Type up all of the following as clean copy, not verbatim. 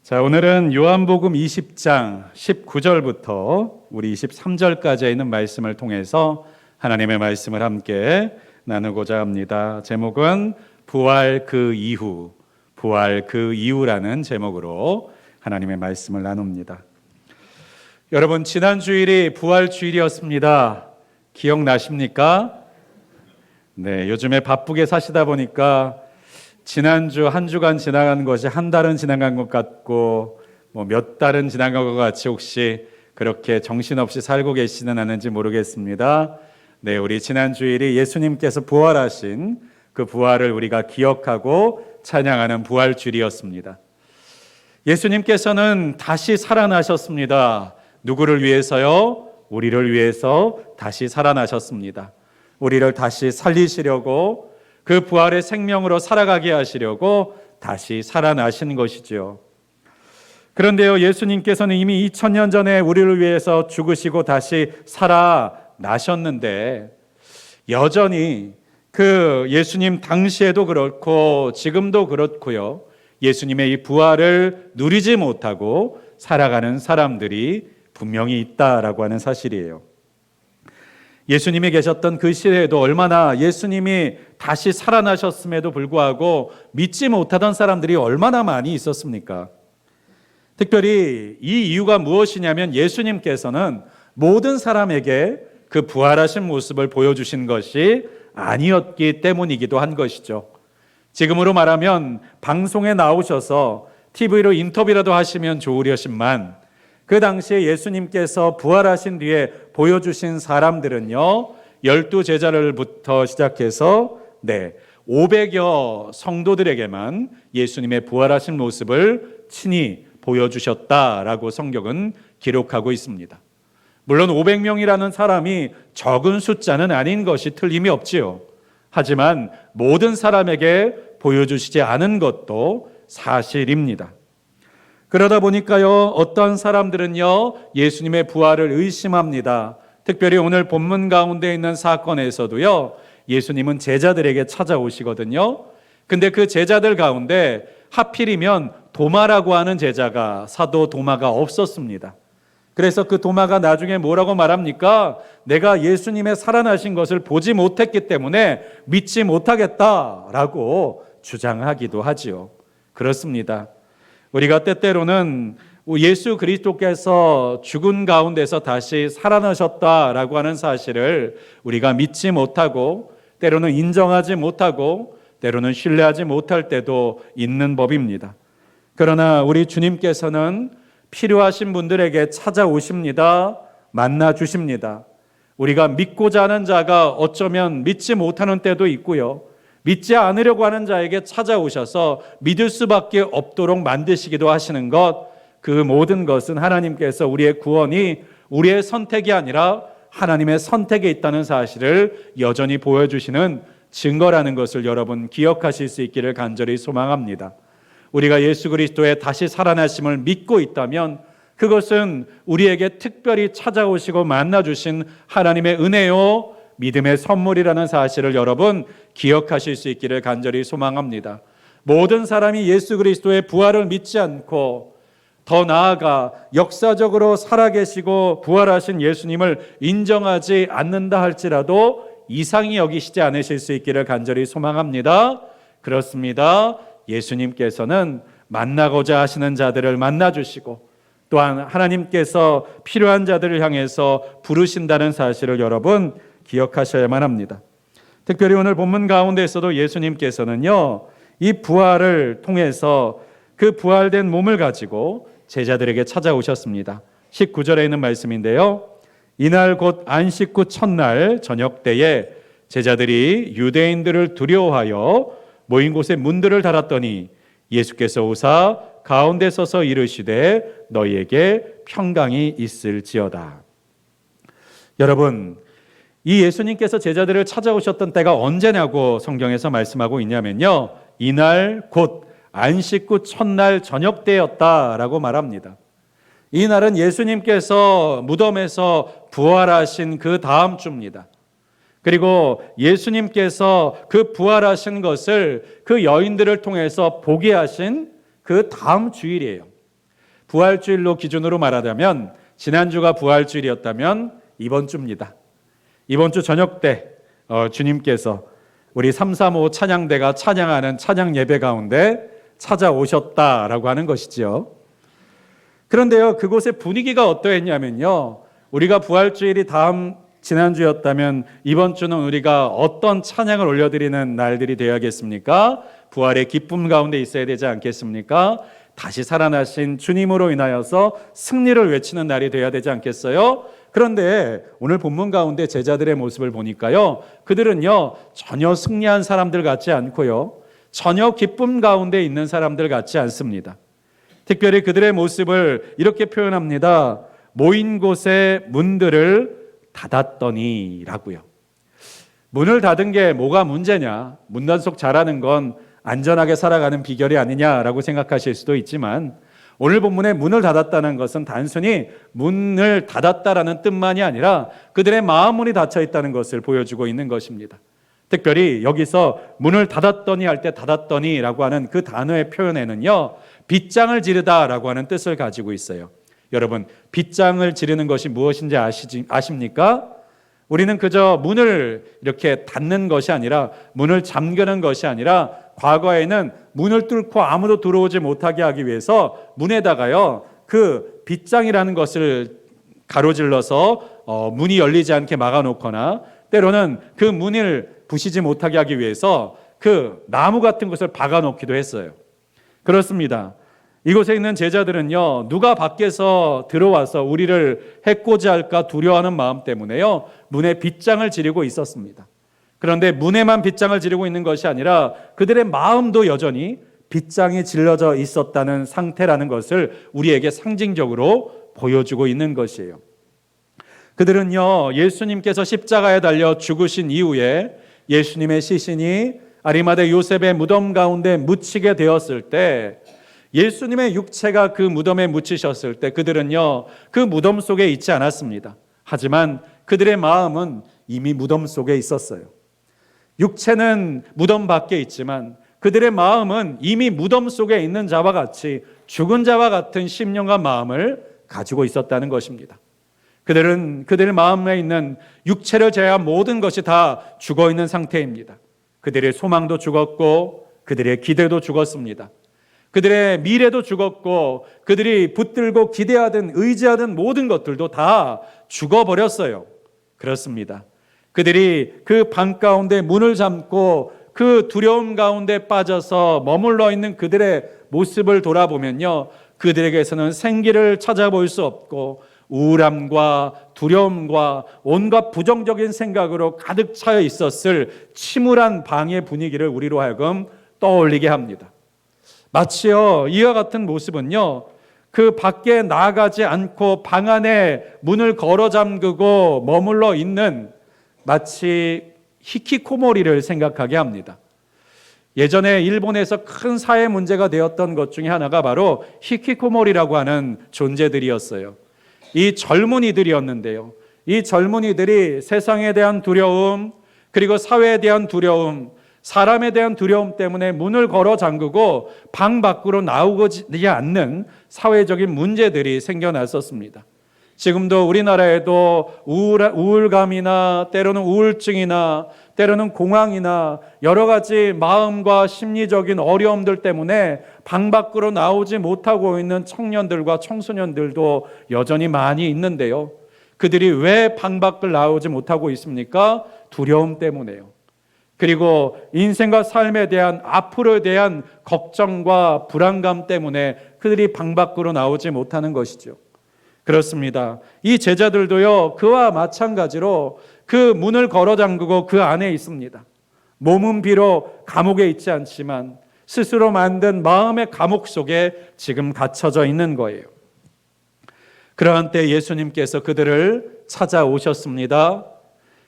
자, 오늘은 요한복음 20장 19절부터 우리 23절까지 있는 말씀을 통해서 하나님의 말씀을 함께 나누고자 합니다. 제목은 부활 그 이후, 부활 그 이후라는 제목으로 하나님의 말씀을 나눕니다. 여러분, 지난 주일이 부활 주일이었습니다. 기억나십니까? 네, 요즘에 바쁘게 사시다 보니까 지난주 한 주간 지나간 것이 한 달은 지나간 것 같고 몇 달은 지나간 것 같이 혹시 그렇게 정신없이 살고 계시는 않은지 모르겠습니다. 네, 우리 지난 주일이 예수님께서 부활하신 그 부활을 우리가 기억하고 찬양하는 부활 주일이었습니다. 예수님께서는 다시 살아나셨습니다. 누구를 위해서요? 우리를 위해서 다시 살아나셨습니다. 우리를 다시 살리시려고 그 부활의 생명으로 살아가게 하시려고 다시 살아나신 것이죠. 그런데요, 예수님께서는 이미 2000년 전에 우리를 위해서 죽으시고 다시 살아나셨는데 여전히 그 예수님 당시에도 그렇고 지금도 그렇고요, 예수님의 이 부활을 누리지 못하고 살아가는 사람들이 분명히 있다라고 하는 사실이에요. 예수님이 계셨던 그 시대에도 얼마나 예수님이 다시 살아나셨음에도 불구하고 믿지 못하던 사람들이 얼마나 많이 있었습니까? 특별히 이 이유가 무엇이냐면 예수님께서는 모든 사람에게 그 부활하신 모습을 보여주신 것이 아니었기 때문이기도 한 것이죠. 지금으로 말하면 방송에 나오셔서 TV로 인터뷰라도 하시면 좋으려지만 그 당시에 예수님께서 부활하신 뒤에 보여주신 사람들은요, 12제자를부터 시작해서 500여 성도들에게만 예수님의 부활하신 모습을 친히 보여주셨다라고 성경은 기록하고 있습니다. 물론 500명이라는 사람이 적은 숫자는 아닌 것이 틀림이 없지요. 하지만 모든 사람에게 보여주시지 않은 것도 사실입니다. 그러다 보니까요, 어떤 사람들은요, 예수님의 부활을 의심합니다. 특별히 오늘 본문 가운데 있는 사건에서도요, 예수님은 제자들에게 찾아오시거든요. 근데 그 제자들 가운데 하필이면 도마라고 하는 제자가, 사도 도마가 없었습니다. 그래서 그 도마가 나중에 뭐라고 말합니까? 내가 예수님의 살아나신 것을 보지 못했기 때문에 믿지 못하겠다라고 주장하기도 하지요. 그렇습니다. 우리가 때때로는 예수 그리스도께서 죽은 가운데서 다시 살아나셨다라고 하는 사실을 우리가 믿지 못하고 때로는 인정하지 못하고 때로는 신뢰하지 못할 때도 있는 법입니다. 그러나 우리 주님께서는 필요하신 분들에게 찾아오십니다. 만나 주십니다. 우리가 믿고자 하는 자가 어쩌면 믿지 못하는 때도 있고요, 믿지 않으려고 하는 자에게 찾아오셔서 믿을 수밖에 없도록 만드시기도 하시는 것, 그 모든 것은 하나님께서 우리의 구원이 우리의 선택이 아니라 하나님의 선택에 있다는 사실을 여전히 보여주시는 증거라는 것을 여러분 기억하실 수 있기를 간절히 소망합니다. 우리가 예수 그리스도의 다시 살아나심을 믿고 있다면 그것은 우리에게 특별히 찾아오시고 만나주신 하나님의 은혜요, 믿음의 선물이라는 사실을 여러분 기억하실 수 있기를 간절히 소망합니다. 모든 사람이 예수 그리스도의 부활을 믿지 않고 더 나아가 역사적으로 살아계시고 부활하신 예수님을 인정하지 않는다 할지라도 이상히 여기시지 않으실 수 있기를 간절히 소망합니다. 그렇습니다. 예수님께서는 만나고자 하시는 자들을 만나주시고 또한 하나님께서 필요한 자들을 향해서 부르신다는 사실을 여러분 기억하셔야만 합니다. 특별히 오늘 본문 가운데에서도 예수님께서는요, 이 부활을 통해서 그 부활된 몸을 가지고 제자들에게 찾아오셨습니다. 19절에 있는 말씀인데요, 이날 곧 안식 후 첫날 저녁 때에 제자들이 유대인들을 두려워하여 모인 곳에 문들을 닫았더니 예수께서 오사 가운데 서서 이르시되 너희에게 평강이 있을지어다. 여러분, 이 예수님께서 제자들을 찾아오셨던 때가 언제냐고 성경에서 말씀하고 있냐면요, 이날 곧 안식 후 첫날 저녁 때였다라고 말합니다. 이 날은 예수님께서 무덤에서 부활하신 그 다음 주입니다. 그리고 예수님께서 그 부활하신 것을 그 여인들을 통해서 보게 하신 그 다음 주일이에요. 부활주일로 기준으로 말하자면 지난주가 부활주일이었다면 이번 주입니다. 이번 주 저녁 때 주님께서 우리 335 찬양대가 찬양하는 찬양 예배 가운데 찾아오셨다라고 하는 것이죠. 그런데요, 그곳의 분위기가 어떠했냐면요, 우리가 부활주일이 지난주였다면 이번 주는 우리가 어떤 찬양을 올려드리는 날들이 되어야겠습니까? 부활의 기쁨 가운데 있어야 되지 않겠습니까? 다시 살아나신 주님으로 인하여서 승리를 외치는 날이 되어야 되지 않겠어요? 그런데 오늘 본문 가운데 제자들의 모습을 보니까요, 그들은요 전혀 승리한 사람들 같지 않고요, 전혀 기쁨 가운데 있는 사람들 같지 않습니다. 특별히 그들의 모습을 이렇게 표현합니다. 모인 곳에 문들을 닫았더니 라고요. 문을 닫은 게 뭐가 문제냐? 문단속 잘하는 건 안전하게 살아가는 비결이 아니냐라고 생각하실 수도 있지만, 오늘 본문에 문을 닫았다는 것은 단순히 문을 닫았다라는 뜻만이 아니라 그들의 마음 문이 닫혀 있다는 것을 보여주고 있는 것입니다. 특별히 여기서 문을 닫았더니 할 때 닫았더니라고 하는 그 단어의 표현에는요, 빗장을 지르다라고 하는 뜻을 가지고 있어요. 여러분, 빗장을 지르는 것이 무엇인지 아십니까? 우리는 그저 문을 이렇게 닫는 것이 아니라, 문을 잠그는 것이 아니라, 과거에는 문을 뚫고 아무도 들어오지 못하게 하기 위해서 문에다가요 그 빗장이라는 것을 가로질러서 문이 열리지 않게 막아놓거나, 때로는 그 문을 부시지 못하게 하기 위해서 그 나무 같은 것을 박아놓기도 했어요. 그렇습니다. 이곳에 있는 제자들은요, 누가 밖에서 들어와서 우리를 해코지 할까 두려워하는 마음 때문에요, 문에 빗장을 지르고 있었습니다. 그런데 문에만 빗장을 지르고 있는 것이 아니라 그들의 마음도 여전히 빗장이 질러져 있었다는 상태라는 것을 우리에게 상징적으로 보여주고 있는 것이에요. 그들은요, 예수님께서 십자가에 달려 죽으신 이후에 예수님의 시신이 아리마대 요셉의 무덤 가운데 묻히게 되었을 때, 예수님의 육체가 그 무덤에 묻히셨을 때 그들은요 그 무덤 속에 있지 않았습니다. 하지만 그들의 마음은 이미 무덤 속에 있었어요. 육체는 무덤 밖에 있지만 그들의 마음은 이미 무덤 속에 있는 자와 같이 죽은 자와 같은 심령과 마음을 가지고 있었다는 것입니다. 그들은 그들의 마음에 있는 육체를 제외한 모든 것이 다 죽어 있는 상태입니다. 그들의 소망도 죽었고 그들의 기대도 죽었습니다. 그들의 미래도 죽었고 그들이 붙들고 기대하던 의지하던 모든 것들도 다 죽어버렸어요. 그렇습니다. 그들이 그 방 가운데 문을 잠고 그 두려움 가운데 빠져서 머물러 있는 그들의 모습을 돌아보면요, 그들에게서는 생기를 찾아볼 수 없고 우울함과 두려움과 온갖 부정적인 생각으로 가득 차여 있었을 침울한 방의 분위기를 우리로 하여금 떠올리게 합니다. 마치요 이와 같은 모습은요, 그 밖에 나가지 않고 방 안에 문을 걸어 잠그고 머물러 있는 마치 히키코모리를 생각하게 합니다. 예전에 일본에서 큰 사회 문제가 되었던 것 중에 하나가 바로 히키코모리라고 하는 존재들이었어요. 이 젊은이들이었는데요, 이 젊은이들이 세상에 대한 두려움, 그리고 사회에 대한 두려움, 사람에 대한 두려움 때문에 문을 걸어 잠그고 방 밖으로 나오지 않는 사회적인 문제들이 생겨났었습니다. 지금도 우리나라에도 우울감이나 때로는 우울증이나 때로는 공황이나 여러 가지 마음과 심리적인 어려움들 때문에 방 밖으로 나오지 못하고 있는 청년들과 청소년들도 여전히 많이 있는데요, 그들이 왜 방 밖을 나오지 못하고 있습니까? 두려움 때문에요. 그리고 인생과 삶에 대한, 앞으로에 대한 걱정과 불안감 때문에 그들이 방 밖으로 나오지 못하는 것이죠. 그렇습니다. 이 제자들도요 그와 마찬가지로 그 문을 걸어 잠그고 그 안에 있습니다. 몸은 비록 감옥에 있지 않지만 스스로 만든 마음의 감옥 속에 지금 갇혀져 있는 거예요. 그러한 때 예수님께서 그들을 찾아오셨습니다.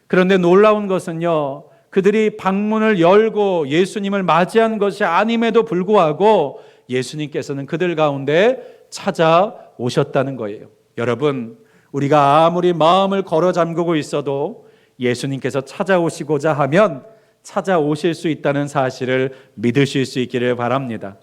그런데 놀라운 것은요, 그들이 방문을 열고 예수님을 맞이한 것이 아님에도 불구하고 예수님께서는 그들 가운데 찾아오셨다는 거예요. 여러분, 우리가 아무리 마음을 걸어 잠그고 있어도 예수님께서 찾아오시고자 하면 찾아오실 수 있다는 사실을 믿으실 수 있기를 바랍니다.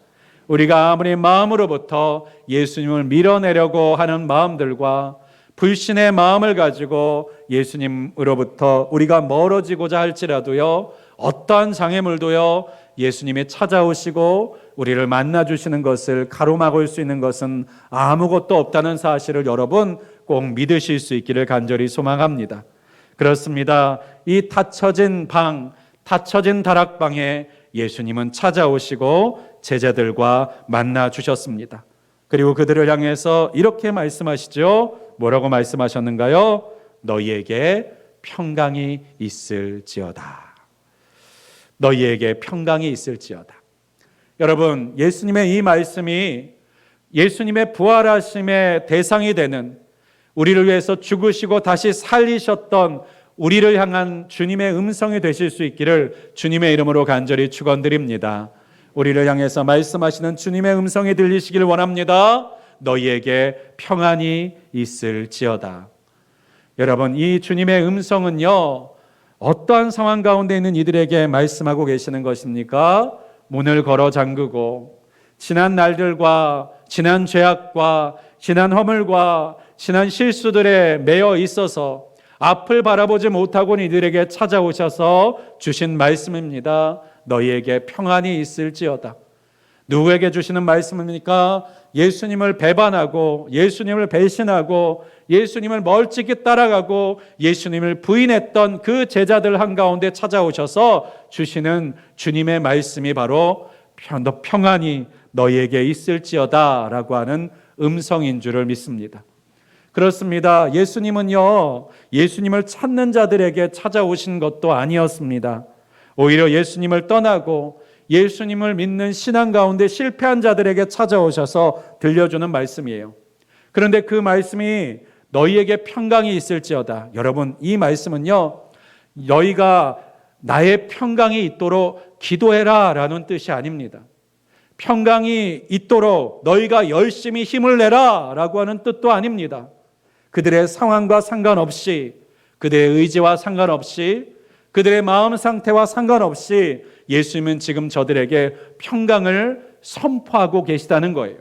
우리가 아무리 마음으로부터 예수님을 밀어내려고 하는 마음들과 불신의 마음을 가지고 예수님으로부터 우리가 멀어지고자 할지라도요, 어떠한 장애물도요, 예수님이 찾아오시고 우리를 만나주시는 것을 가로막을 수 있는 것은 아무것도 없다는 사실을 여러분 꼭 믿으실 수 있기를 간절히 소망합니다. 그렇습니다. 이 닫혀진 방, 닫혀진 다락방에 예수님은 찾아오시고 제자들과 만나 주셨습니다. 그리고 그들을 향해서 이렇게 말씀하시죠. 뭐라고 말씀하셨는가요? 너희에게 평강이 있을지어다. 너희에게 평강이 있을지어다. 여러분, 예수님의 이 말씀이 예수님의 부활하심의 대상이 되는, 우리를 위해서 죽으시고 다시 살리셨던 우리를 향한 주님의 음성이 되실 수 있기를 주님의 이름으로 간절히 축원드립니다. 우리를 향해서 말씀하시는 주님의 음성이 들리시길 원합니다. 너희에게 평안이 있을지어다. 여러분, 이 주님의 음성은요, 어떠한 상황 가운데 있는 이들에게 말씀하고 계시는 것입니까? 문을 걸어 잠그고 지난 날들과 지난 죄악과 지난 허물과 지난 실수들에 매여 있어서 앞을 바라보지 못하고 이들에게 찾아오셔서 주신 말씀입니다. 너희에게 평안이 있을지어다. 누구에게 주시는 말씀입니까? 예수님을 배반하고 예수님을 배신하고 예수님을 멀찍이 따라가고 예수님을 부인했던 그 제자들 한가운데 찾아오셔서 주시는 주님의 말씀이 바로 평안이 너희에게 있을지어다 라고 하는 음성인 줄을 믿습니다. 그렇습니다. 예수님은요, 예수님을 찾는 자들에게 찾아오신 것도 아니었습니다. 오히려 예수님을 떠나고 예수님을 믿는 신앙 가운데 실패한 자들에게 찾아오셔서 들려주는 말씀이에요. 그런데 그 말씀이 너희에게 평강이 있을지어다. 여러분, 이 말씀은요, 너희가 나의 평강이 있도록 기도해라 라는 뜻이 아닙니다. 평강이 있도록 너희가 열심히 힘을 내라 라고 하는 뜻도 아닙니다. 그들의 상황과 상관없이, 그들의 의지와 상관없이, 그들의 마음 상태와 상관없이 예수님은 지금 저들에게 평강을 선포하고 계시다는 거예요.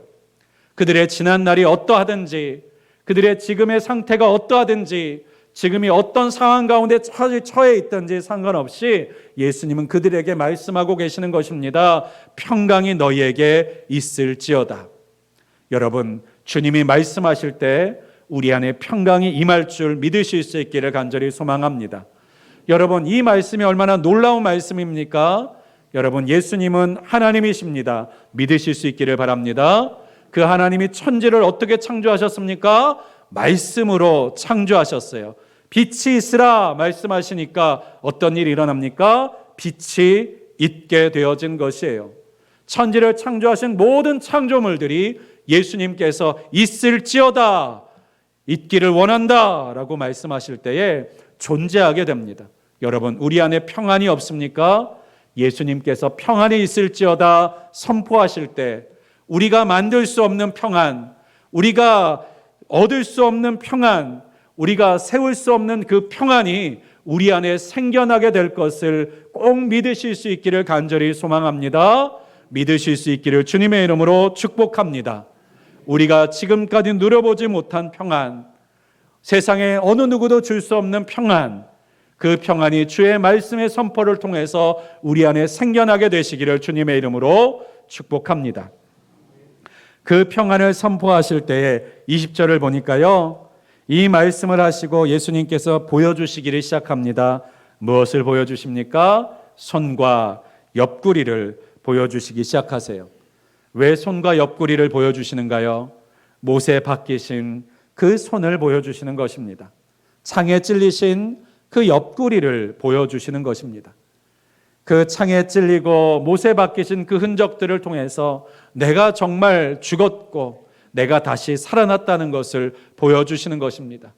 그들의 지난 날이 어떠하든지, 그들의 지금의 상태가 어떠하든지, 지금이 어떤 상황 가운데 처해 있든지 상관없이 예수님은 그들에게 말씀하고 계시는 것입니다. 평강이 너희에게 있을지어다. 여러분, 주님이 말씀하실 때 우리 안에 평강이 임할 줄 믿으실 수 있기를 간절히 소망합니다. 여러분, 이 말씀이 얼마나 놀라운 말씀입니까? 여러분, 예수님은 하나님이십니다. 믿으실 수 있기를 바랍니다. 그 하나님이 천지를 어떻게 창조하셨습니까? 말씀으로 창조하셨어요. 빛이 있으라 말씀하시니까 어떤 일이 일어납니까? 빛이 있게 되어진 것이에요. 천지를 창조하신 모든 창조물들이 예수님께서 있을지어다, 있기를 원한다 라고 말씀하실 때에 존재하게 됩니다. 여러분, 우리 안에 평안이 없습니까? 예수님께서 평안이 있을지어다 선포하실 때 우리가 만들 수 없는 평안, 우리가 얻을 수 없는 평안, 우리가 세울 수 없는 그 평안이 우리 안에 생겨나게 될 것을 꼭 믿으실 수 있기를 간절히 소망합니다. 믿으실 수 있기를 주님의 이름으로 축복합니다. 우리가 지금까지 누려보지 못한 평안, 세상에 어느 누구도 줄 수 없는 평안, 그 평안이 주의 말씀의 선포를 통해서 우리 안에 생겨나게 되시기를 주님의 이름으로 축복합니다. 그 평안을 선포하실 때에 20절을 보니까요, 이 말씀을 하시고 예수님께서 보여주시기를 시작합니다. 무엇을 보여주십니까? 손과 옆구리를 보여주시기 시작하세요. 왜 손과 옆구리를 보여주시는가요? 못에 박히신 그 손을 보여주시는 것입니다. 창에 찔리신 그 옆구리를 보여주시는 것입니다. 그 창에 찔리고 못에 박히신 그 흔적들을 통해서 내가 정말 죽었고 내가 다시 살아났다는 것을 보여주시는 것입니다.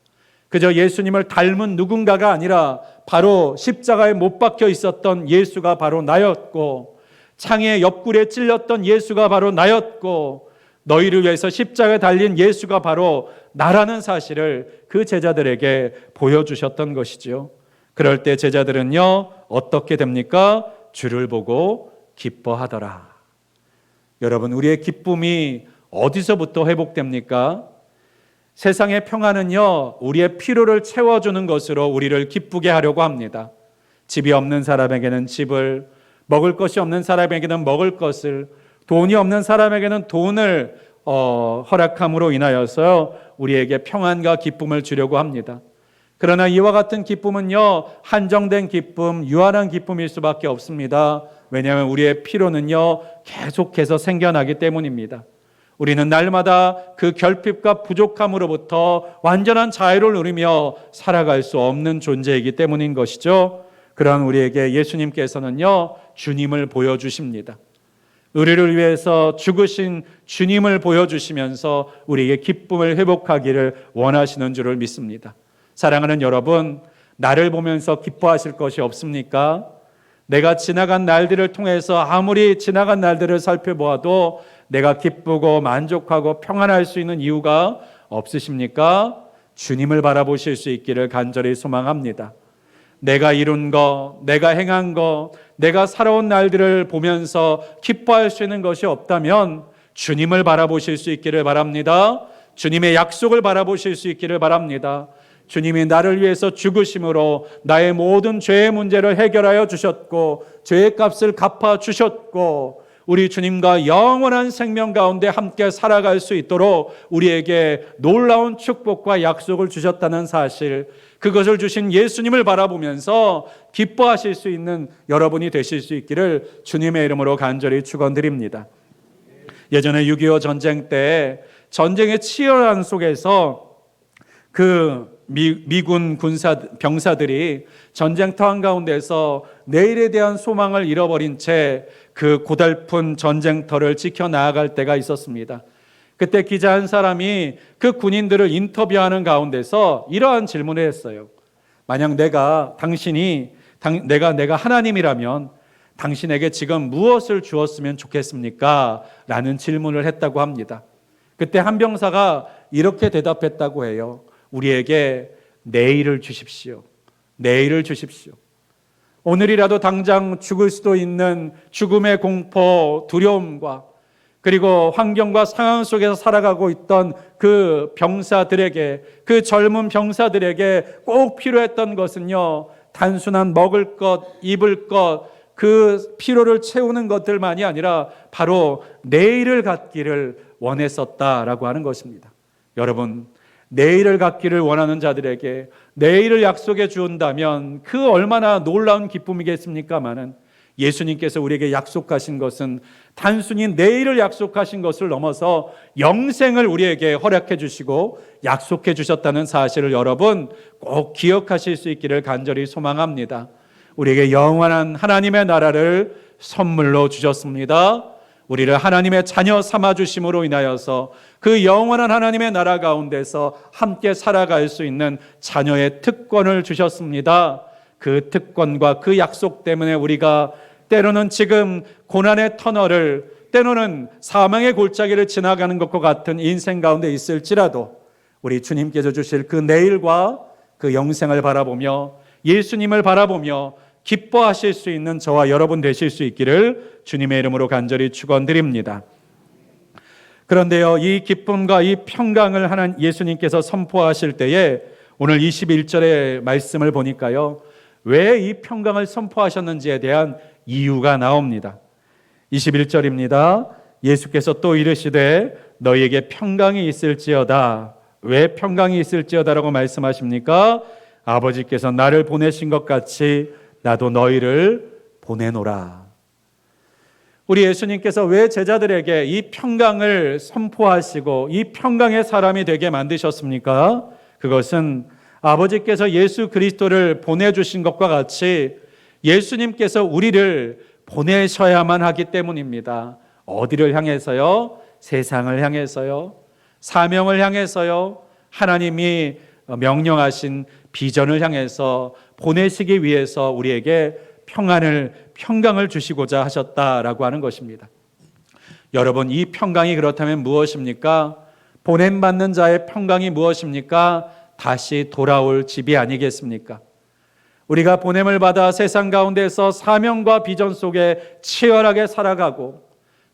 그저 예수님을 닮은 누군가가 아니라 바로 십자가에 못 박혀 있었던 예수가 바로 나였고, 창의 옆구리에 찔렸던 예수가 바로 나였고, 너희를 위해서 십자가에 달린 예수가 바로 나라는 사실을 그 제자들에게 보여주셨던 것이죠. 그럴 때 제자들은요, 어떻게 됩니까? 주를 보고 기뻐하더라. 여러분, 우리의 기쁨이 어디서부터 회복됩니까? 세상의 평안은요, 우리의 필요를 채워주는 것으로 우리를 기쁘게 하려고 합니다. 집이 없는 사람에게는 집을, 먹을 것이 없는 사람에게는 먹을 것을, 돈이 없는 사람에게는 돈을 허락함으로 인하여서 우리에게 평안과 기쁨을 주려고 합니다. 그러나 이와 같은 기쁨은요, 한정된 기쁨, 유한한 기쁨일 수밖에 없습니다. 왜냐하면 우리의 필요는요, 계속해서 생겨나기 때문입니다. 우리는 날마다 그 결핍과 부족함으로부터 완전한 자유를 누리며 살아갈 수 없는 존재이기 때문인 것이죠. 그러한 우리에게 예수님께서는요, 주님을 보여주십니다. 우리를 위해서 죽으신 주님을 보여주시면서 우리에게 기쁨을 회복하기를 원하시는 줄을 믿습니다. 사랑하는 여러분, 나를 보면서 기뻐하실 것이 없습니까? 내가 지나간 날들을 통해서 아무리 지나간 날들을 살펴보아도 내가 기쁘고 만족하고 평안할 수 있는 이유가 없으십니까? 주님을 바라보실 수 있기를 간절히 소망합니다. 내가 이룬 것, 내가 행한 것, 내가 살아온 날들을 보면서 기뻐할 수 있는 것이 없다면 주님을 바라보실 수 있기를 바랍니다. 주님의 약속을 바라보실 수 있기를 바랍니다. 주님이 나를 위해서 죽으심으로 나의 모든 죄의 문제를 해결하여 주셨고 죄의 값을 갚아 주셨고 우리 주님과 영원한 생명 가운데 함께 살아갈 수 있도록 우리에게 놀라운 축복과 약속을 주셨다는 사실, 그것을 주신 예수님을 바라보면서 기뻐하실 수 있는 여러분이 되실 수 있기를 주님의 이름으로 간절히 축원드립니다. 예전에 6.25 전쟁 때 전쟁의 치열한 속에서 그 미군 병사들이 전쟁터 한가운데서 내일에 대한 소망을 잃어버린 채 그 고달픈 전쟁터를 지켜나아갈 때가 있었습니다. 그때 기자 한 사람이 그 군인들을 인터뷰하는 가운데서 이러한 질문을 했어요. 만약 내가 하나님이라면 당신에게 지금 무엇을 주었으면 좋겠습니까? 라는 질문을 했다고 합니다. 그때 한 병사가 이렇게 대답했다고 해요. 우리에게 내일을 주십시오. 내일을 주십시오. 오늘이라도 당장 죽을 수도 있는 죽음의 공포, 두려움과 그리고 환경과 상황 속에서 살아가고 있던 그 병사들에게, 그 젊은 병사들에게 꼭 필요했던 것은요, 단순한 먹을 것, 입을 것, 그 필요를 채우는 것들만이 아니라 바로 내일을 갖기를 원했었다라고 하는 것입니다. 여러분, 내일을 갖기를 원하는 자들에게 내일을 약속해 주온다면 그 얼마나 놀라운 기쁨이겠습니까마는 예수님께서 우리에게 약속하신 것은 단순히 내일을 약속하신 것을 넘어서 영생을 우리에게 허락해 주시고 약속해 주셨다는 사실을 여러분 꼭 기억하실 수 있기를 간절히 소망합니다. 우리에게 영원한 하나님의 나라를 선물로 주셨습니다. 우리를 하나님의 자녀 삼아주심으로 인하여서 그 영원한 하나님의 나라 가운데서 함께 살아갈 수 있는 자녀의 특권을 주셨습니다. 그 특권과 그 약속 때문에 우리가 때로는 지금 고난의 터널을, 때로는 사망의 골짜기를 지나가는 것과 같은 인생 가운데 있을지라도 우리 주님께서 주실 그 내일과 그 영생을 바라보며 예수님을 바라보며 기뻐하실 수 있는 저와 여러분 되실 수 있기를 주님의 이름으로 간절히 축원드립니다. 그런데요, 이 기쁨과 이 평강을 하는 예수님께서 선포하실 때에 오늘 21절의 말씀을 보니까요, 왜 이 평강을 선포하셨는지에 대한 이유가 나옵니다. 21절입니다. 예수께서 또 이르시되 너희에게 평강이 있을지어다. 왜 평강이 있을지어다라고 말씀하십니까? 아버지께서 나를 보내신 것 같이 나도 너희를 보내노라. 우리 예수님께서 왜 제자들에게 이 평강을 선포하시고 이 평강의 사람이 되게 만드셨습니까? 그것은 아버지께서 예수 그리스도를 보내주신 것과 같이 예수님께서 우리를 보내셔야만 하기 때문입니다. 어디를 향해서요? 세상을 향해서요. 사명을 향해서요. 하나님이 명령하신 비전을 향해서 보내시기 위해서 우리에게 평강을 주시고자 하셨다라고 하는 것입니다. 여러분, 이 평강이 그렇다면 무엇입니까? 보냄받는 자의 평강이 무엇입니까? 다시 돌아올 집이 아니겠습니까? 우리가 보냄을 받아 세상 가운데서 사명과 비전 속에 치열하게 살아가고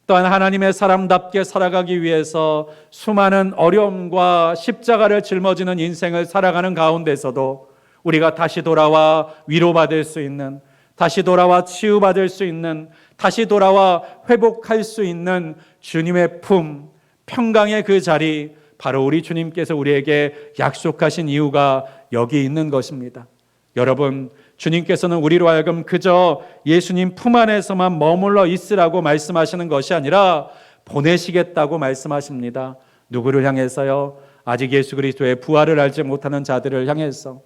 또한 하나님의 사람답게 살아가기 위해서 수많은 어려움과 십자가를 짊어지는 인생을 살아가는 가운데서도 우리가 다시 돌아와 위로받을 수 있는, 다시 돌아와 치유받을 수 있는, 다시 돌아와 회복할 수 있는 주님의 품, 평강의 그 자리, 바로 우리 주님께서 우리에게 약속하신 이유가 여기 있는 것입니다. 여러분, 주님께서는 우리로 하여금 그저 예수님 품 안에서만 머물러 있으라고 말씀하시는 것이 아니라 보내시겠다고 말씀하십니다. 누구를 향해서요? 아직 예수 그리스도의 부활을 알지 못하는 자들을 향해서,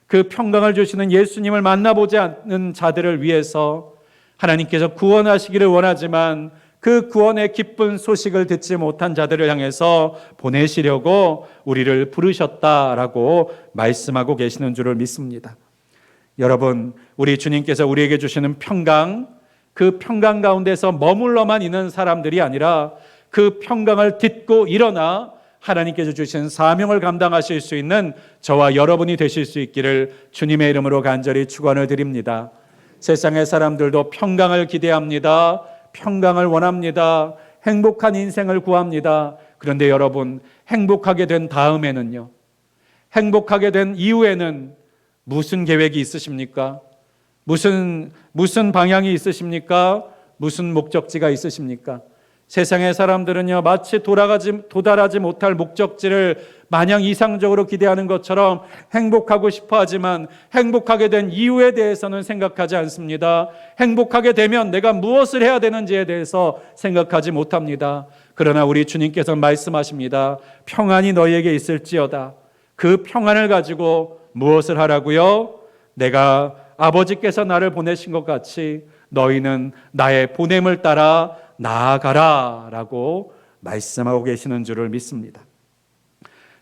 그 평강을 주시는 예수님을 만나보지 않는 자들을 위해서 하나님께서 구원하시기를 원하지만 그 구원의 기쁜 소식을 듣지 못한 자들을 향해서 보내시려고 우리를 부르셨다라고 말씀하고 계시는 줄을 믿습니다. 여러분, 우리 주님께서 우리에게 주시는 평강, 그 평강 가운데서 머물러만 있는 사람들이 아니라 그 평강을 딛고 일어나 하나님께서 주신 사명을 감당하실 수 있는 저와 여러분이 되실 수 있기를 주님의 이름으로 간절히 축원을 드립니다. 세상의 사람들도 평강을 기대합니다. 평강을 원합니다. 행복한 인생을 구합니다. 그런데 여러분, 행복하게 된 다음에는요, 행복하게 된 이후에는 무슨 계획이 있으십니까? 무슨 방향이 있으십니까? 무슨 목적지가 있으십니까? 세상의 사람들은요, 마치 도달하지 못할 목적지를 마냥 이상적으로 기대하는 것처럼 행복하고 싶어 하지만 행복하게 된 이유에 대해서는 생각하지 않습니다. 행복하게 되면 내가 무엇을 해야 되는지에 대해서 생각하지 못합니다. 그러나 우리 주님께서는 말씀하십니다. 평안이 너희에게 있을지어다. 그 평안을 가지고 무엇을 하라고요? 내가 아버지께서 나를 보내신 것 같이 너희는 나의 보냄을 따라 나아가라 라고 말씀하고 계시는 줄을 믿습니다.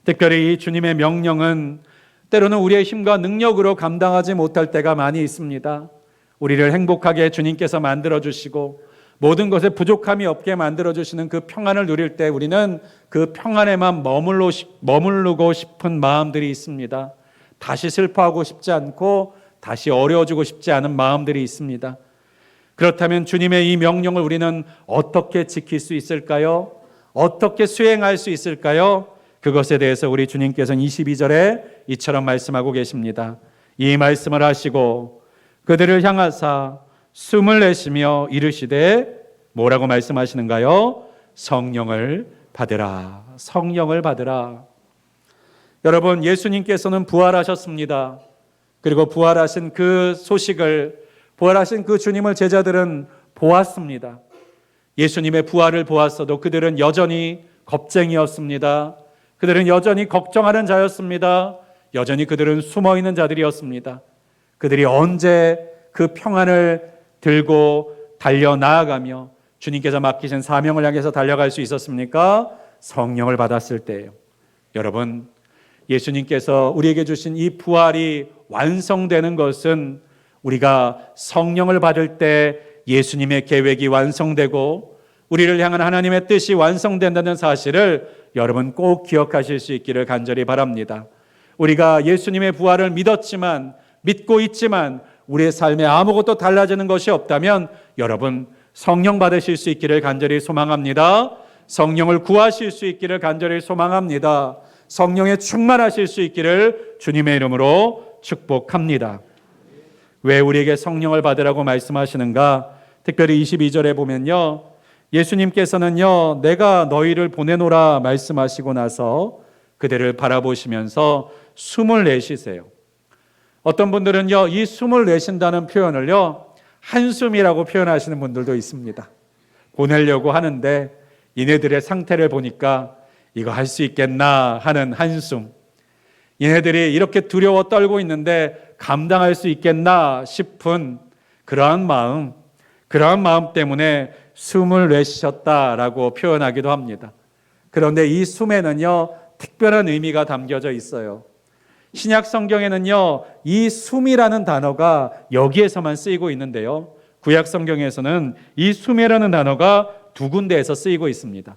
특별히 이 주님의 명령은 때로는 우리의 힘과 능력으로 감당하지 못할 때가 많이 있습니다. 우리를 행복하게 주님께서 만들어주시고 모든 것에 부족함이 없게 만들어주시는 그 평안을 누릴 때 우리는 그 평안에만 머무르고 싶은 마음들이 있습니다. 다시 슬퍼하고 싶지 않고 다시 어려워지고 싶지 않은 마음들이 있습니다. 그렇다면 주님의 이 명령을 우리는 어떻게 지킬 수 있을까요? 어떻게 수행할 수 있을까요? 그것에 대해서 우리 주님께서는 22절에 이처럼 말씀하고 계십니다. 이 말씀을 하시고 그들을 향하사 숨을 내쉬며 이르시되 뭐라고 말씀하시는가요? 성령을 받으라. 성령을 받으라. 여러분, 예수님께서는 부활하셨습니다. 그리고 부활하신 그 소식을, 부활하신 그 주님을 제자들은 보았습니다. 예수님의 부활을 보았어도 그들은 여전히 겁쟁이였습니다. 그들은 여전히 걱정하는 자였습니다. 여전히 그들은 숨어있는 자들이었습니다. 그들이 언제 그 평안을 들고 달려나아가며 주님께서 맡기신 사명을 향해서 달려갈 수 있었습니까? 성령을 받았을 때예요. 여러분, 예수님께서 우리에게 주신 이 부활이 완성되는 것은 우리가 성령을 받을 때 예수님의 계획이 완성되고 우리를 향한 하나님의 뜻이 완성된다는 사실을 여러분 꼭 기억하실 수 있기를 간절히 바랍니다. 우리가 예수님의 부활을 믿고 있지만 우리의 삶에 아무것도 달라지는 것이 없다면 여러분 성령 받으실 수 있기를 간절히 소망합니다. 성령을 구하실 수 있기를 간절히 소망합니다. 성령에 충만하실 수 있기를 주님의 이름으로 축복합니다. 왜 우리에게 성령을 받으라고 말씀하시는가? 특별히 22절에 보면요, 예수님께서는요, 내가 너희를 보내노라 말씀하시고 나서 그들을 바라보시면서 숨을 내쉬세요. 어떤 분들은요, 이 숨을 내쉰다는 표현을요, 한숨이라고 표현하시는 분들도 있습니다. 보내려고 하는데 이네들의 상태를 보니까 이거 할 수 있겠나 하는 한숨. 얘네들이 이렇게 두려워 떨고 있는데 감당할 수 있겠나 싶은 그러한 마음 때문에 숨을 내쉬셨다라고 표현하기도 합니다. 그런데 이 숨에는요, 특별한 의미가 담겨져 있어요. 신약 성경에는요, 이 숨이라는 단어가 여기에서만 쓰이고 있는데요, 구약 성경에서는 이 숨이라는 단어가 두 군데에서 쓰이고 있습니다.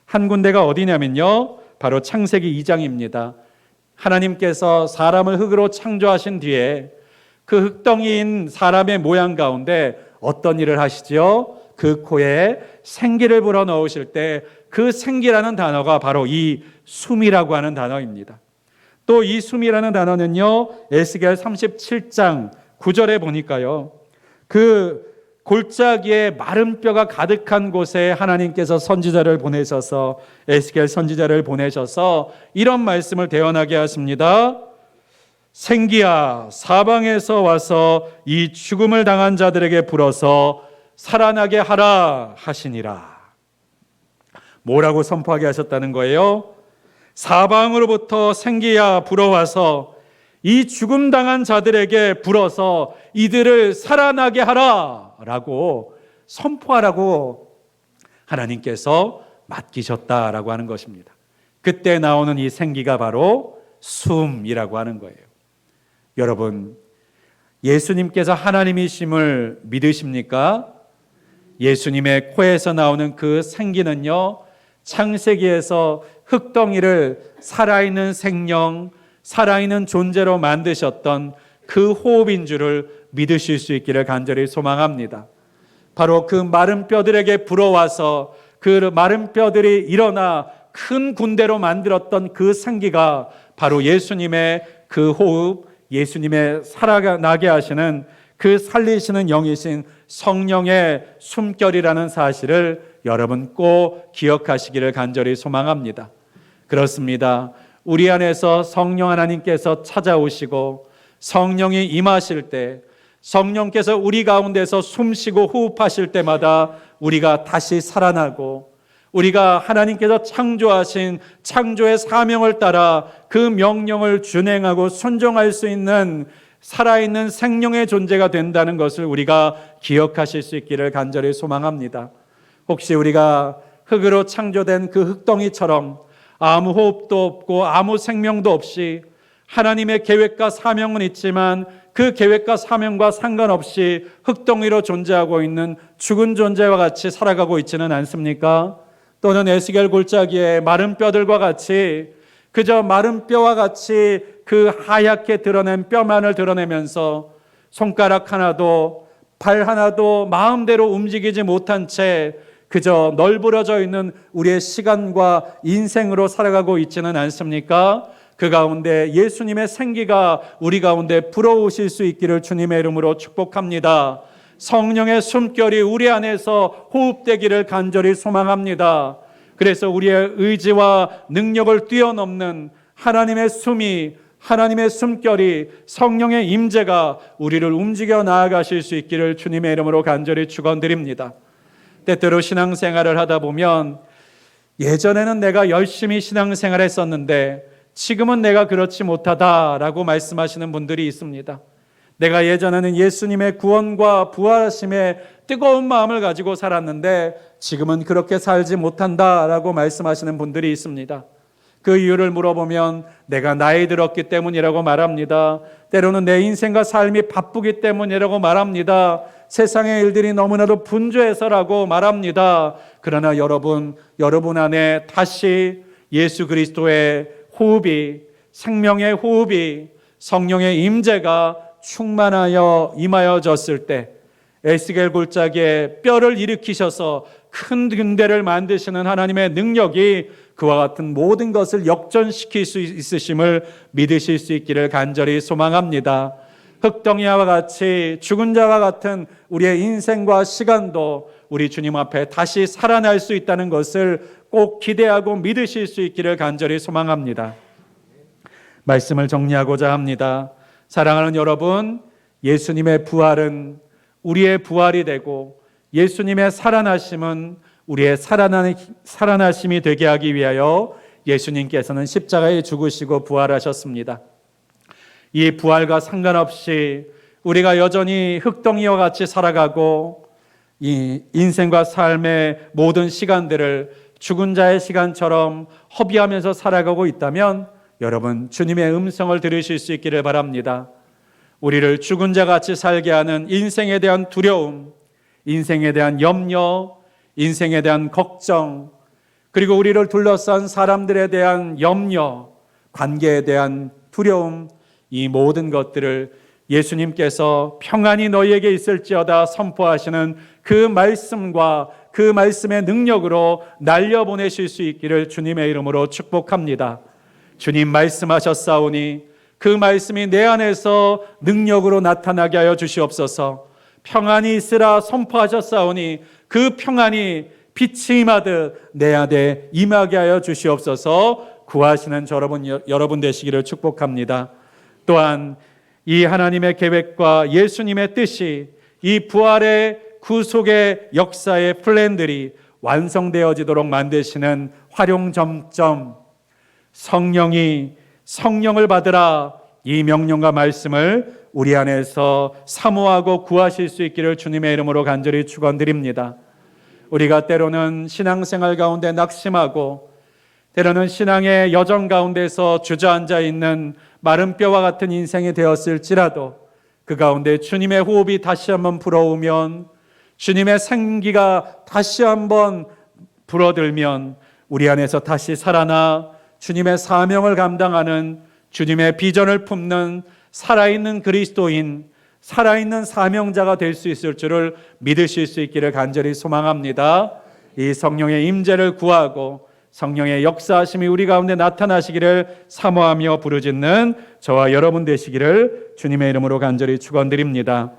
한 군데가 어디냐면요, 바로 창세기 2장입니다. 하나님께서 사람을 흙으로 창조하신 뒤에 그 흙덩이인 사람의 모양 가운데 어떤 일을 하시죠? 그 코에 생기를 불어넣으실 때 그 생기라는 단어가 바로 이 숨이라고 하는 단어입니다. 또 이 숨이라는 단어는요, 에스겔 37장 9절에 보니까요, 그 골짜기에 마른 뼈가 가득한 곳에 하나님께서 선지자를 보내셔서, 에스겔 선지자를 보내셔서 이런 말씀을 대언하게 하십니다. 생기야, 사방에서 와서 이 죽음을 당한 자들에게 불어서 살아나게 하라 하시니라. 뭐라고 선포하게 하셨다는 거예요? 사방으로부터 생기야 불어와서 이 죽음 당한 자들에게 불어서 이들을 살아나게 하라 라고 선포하라고 하나님께서 맡기셨다라고 하는 것입니다. 그때 나오는 이 생기가 바로 숨이라고 하는 거예요. 여러분, 예수님께서 하나님이심을 믿으십니까? 예수님의 코에서 나오는 그 생기는요, 창세기에서 흙덩이를 살아있는 생명, 살아있는 존재로 만드셨던 그 호흡인 줄을 믿으실 수 있기를 간절히 소망합니다. 바로 그 마른 뼈들에게 불어와서 그 마른 뼈들이 일어나 큰 군대로 만들었던 그 생기가 바로 예수님의 그 호흡, 예수님의 살아나게 하시는 그 살리시는 영이신 성령의 숨결이라는 사실을 여러분 꼭 기억하시기를 간절히 소망합니다. 그렇습니다. 우리 안에서 성령 하나님께서 찾아오시고 성령이 임하실 때, 성령께서 우리 가운데서 숨쉬고 호흡하실 때마다 우리가 다시 살아나고, 우리가 하나님께서 창조하신 창조의 사명을 따라 그 명령을 준행하고 순종할 수 있는 살아있는 생명의 존재가 된다는 것을 우리가 기억하실 수 있기를 간절히 소망합니다. 혹시 우리가 흙으로 창조된 그 흙덩이처럼 아무 호흡도 없고 아무 생명도 없이 하나님의 계획과 사명은 있지만 그 계획과 사명과 상관없이 흙덩이로 존재하고 있는 죽은 존재와 같이 살아가고 있지는 않습니까? 또는 에스겔 골짜기에 마른 뼈들과 같이 그저 마른 뼈와 같이 그 하얗게 드러낸 뼈만을 드러내면서 손가락 하나도 발 하나도 마음대로 움직이지 못한 채 그저 널브러져 있는 우리의 시간과 인생으로 살아가고 있지는 않습니까? 그 가운데 예수님의 생기가 우리 가운데 불어오실 수 있기를 주님의 이름으로 축복합니다. 성령의 숨결이 우리 안에서 호흡되기를 간절히 소망합니다. 그래서 우리의 의지와 능력을 뛰어넘는 하나님의 숨이, 하나님의 숨결이, 성령의 임재가 우리를 움직여 나아가실 수 있기를 주님의 이름으로 간절히 축원드립니다. 때때로 신앙생활을 하다 보면 예전에는 내가 열심히 신앙생활을 했었는데 지금은 내가 그렇지 못하다라고 말씀하시는 분들이 있습니다. 내가 예전에는 예수님의 구원과 부활하심에 뜨거운 마음을 가지고 살았는데 지금은 그렇게 살지 못한다라고 말씀하시는 분들이 있습니다. 그 이유를 물어보면 내가 나이 들었기 때문이라고 말합니다. 때로는 내 인생과 삶이 바쁘기 때문이라고 말합니다. 세상의 일들이 너무나도 분주해서라고 말합니다. 그러나 여러분 안에 다시 예수 그리스도의 호흡이, 생명의 호흡이, 성령의 임재가 충만하여 임하여졌을 때 에스겔 골짜기에 뼈를 일으키셔서 큰 군대를 만드시는 하나님의 능력이 그와 같은 모든 것을 역전시킬 수 있으심을 믿으실 수 있기를 간절히 소망합니다. 흙덩이와 같이 죽은 자와 같은 우리의 인생과 시간도 우리 주님 앞에 다시 살아날 수 있다는 것을 꼭 기대하고 믿으실 수 있기를 간절히 소망합니다. 말씀을 정리하고자 합니다. 사랑하는 여러분, 예수님의 부활은 우리의 부활이 되고 예수님의 살아나심은 우리의 살아나심이 되게 하기 위하여 예수님께서는 십자가에 죽으시고 부활하셨습니다. 이 부활과 상관없이 우리가 여전히 흙덩이와 같이 살아가고 이 인생과 삶의 모든 시간들을 죽은 자의 시간처럼 허비하면서 살아가고 있다면 여러분 주님의 음성을 들으실 수 있기를 바랍니다. 우리를 죽은 자 같이 살게 하는 인생에 대한 두려움, 인생에 대한 염려, 인생에 대한 걱정, 그리고 우리를 둘러싼 사람들에 대한 염려, 관계에 대한 두려움, 이 모든 것들을 예수님께서 평안이 너희에게 있을지어다 선포하시는 그 말씀과 그 말씀의 능력으로 날려보내실 수 있기를 주님의 이름으로 축복합니다. 주님 말씀하셨사오니 그 말씀이 내 안에서 능력으로 나타나게 하여 주시옵소서. 평안이 있으라 선포하셨사오니 그 평안이 빛이 임하듯 내 안에 임하게 하여 주시옵소서. 구하시는 여러분 되시기를 축복합니다. 또한 이 하나님의 계획과 예수님의 뜻이 이 부활의 구속의 역사의 플랜들이 완성되어지도록 만드시는 활용점점, 성령을 받으라, 이 명령과 말씀을 우리 안에서 사모하고 구하실 수 있기를 주님의 이름으로 간절히 축원드립니다. 우리가 때로는 신앙생활 가운데 낙심하고 때로는 신앙의 여정 가운데서 주저앉아 있는 마른 뼈와 같은 인생이 되었을지라도 그 가운데 주님의 호흡이 다시 한번 불어오면, 주님의 생기가 다시 한번 불어들면 우리 안에서 다시 살아나 주님의 사명을 감당하는, 주님의 비전을 품는 살아있는 그리스도인, 살아있는 사명자가 될 수 있을 줄을 믿으실 수 있기를 간절히 소망합니다. 이 성령의 임재를 구하고 성령의 역사하심이 우리 가운데 나타나시기를 사모하며 부르짖는 저와 여러분 되시기를 주님의 이름으로 간절히 축원드립니다.